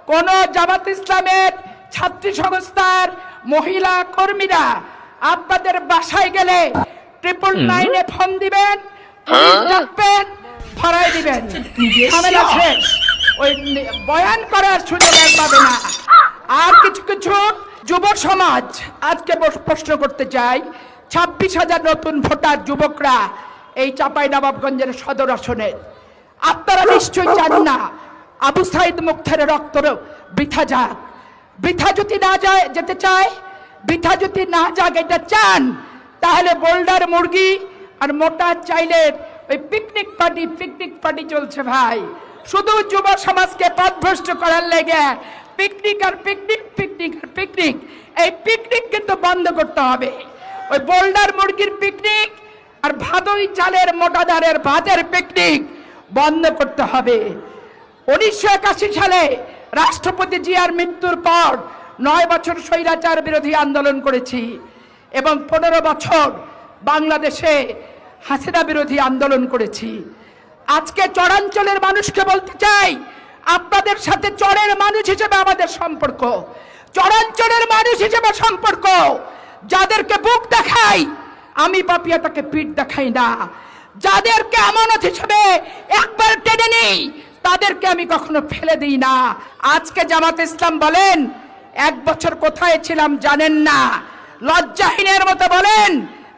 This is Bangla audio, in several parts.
কোন জামাত ইসলামের ছাত্রী সংস্থার মহিলা কর্মীরা আপনাদের বাসায় গেলে 999-এ ফোন দিবেন, পুলিশ ডাকবেন, ধরাই দিবেন, ঝামেলা শেষ। ওই বয়ান করার সুযোগ আর পাবে না। আর কিছু কিছু যুব সমাজ আজকে প্রশ্ন করতে চাই, 26,000 নতুন ভোটার যুবকরা এই চাঁপাইনবাবগঞ্জের সদর আসনে, আপনারা নিশ্চয়ই চান না আবু সাইদ মুখতারের রক্ত বৃথা যাক। বৃথা যদি না যায় যেতে চায়, বৃথা যদি না যাক এটা চান, তাহলে বোল্ডার মুরগি আর মোটা চাইলের ওই পিকনিক পার্টি চলছে ভাই। শুধু যুব সমাজকে পথভ্রষ্ট করার লেগে পিকনিক আর পিকনিক, এই পিকনিক কিন্তু বন্ধ করতে হবে। ওই বোল্ডার মুরগির পিকনিক আর ভাদই চালের মোটাদারের ভাতের পিকনিক বন্ধ করতে হবে। 1981 সালে রাষ্ট্রপতি জিয়ার মৃত্যুর পর 9 বছর স্বৈরাচার বিরোধী আন্দোলন করেছি এবং 15 বছর বাংলাদেশে হাসিনা বিরোধী আন্দোলন করেছি। আজকে চরাঞ্চলের মানুষকে বলতে চাই, আপনাদের সাথে চরের মানুষ হিসেবে আমাদের সম্পর্ক, চরাঞ্চলের মানুষ হিসেবে সম্পর্ক। যাদেরকে বুক দেখাই আমি পাপিয়া তাকে পিঠ দেখাই না, যাদেরকে আমানত হিসেবে একবার টেনে নেই তাদেরকে আমি কখনো ফেলে দিই না। আজকে জামাত ইসলাম বলেন 1 বছর কোথায় ছিলাম জানেন না, লজ্জাহীনের মতো বলেন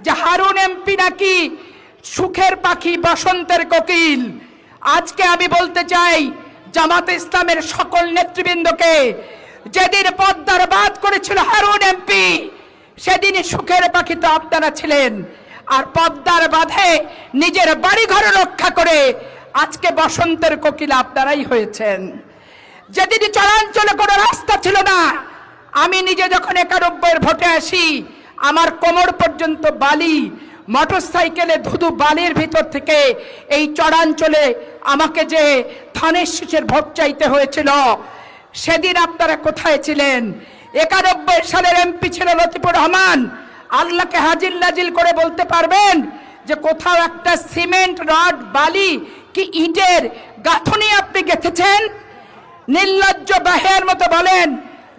যে হারুন এমপি নাকি সুখের পাখি বসন্তের কোকিল। আজকে আমি বলতে চাই জামাত ইসলামের সকল নেতৃবৃন্দকে, যেদিন পদ্মার বাঁধ করেছিল হারুন এমপি, সেদিনই সুখের পাখি তো আপনারা ছিলেন। আর পদ্মার বাঁধে নিজের বাড়িঘর রক্ষা করে আজকে বসন্তের কোকিল আপনারাই হয়েছেন। যেদিন চরাঞ্চলে কোনো রাস্তা ছিল না, আমি নিজে যখন 91-এর ভোটে আসি, আমার কোমর পর্যন্ত বালি, মোটরসাইকেলে ধুধু বালির ভিতর থেকে এই চরাঞ্চলে আমাকে যে ধানের শীষের ভোট চাইতে হয়েছিল, সেদিন আপনারা কোথায় ছিলেন? 91 সালের এমপি ছিল লতিফুর রহমান। আল্লাহকে হাজির নাজিল করে বলতে পারবেন যে কোথাও একটা সিমেন্ট রড বালি কি ইটের গাঁথনি আপনি গেঁথেছেন? নির্লজ্জ বাহের মতো বলেন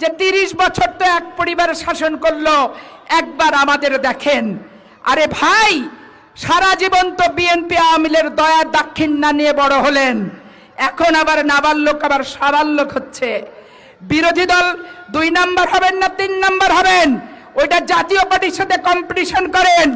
যে 30 বছর তো এক পরিবার শাসন করলো, একবার আমাদের দেখেন। আরে ভাই, সারা জীবন তো বিএনপি আওয়ামী লীগের দয়া দাক্ষিণ্য নিয়ে বড় হলেন, এখন আবার নাবালক আবার সাবালক হচ্ছে। বিরোধী দল 2 নাম্বার হবেন না 3 নাম্বার হবেন, ওইটা জাতীয় পার্টির সাথে কম্পিটিশন করেন।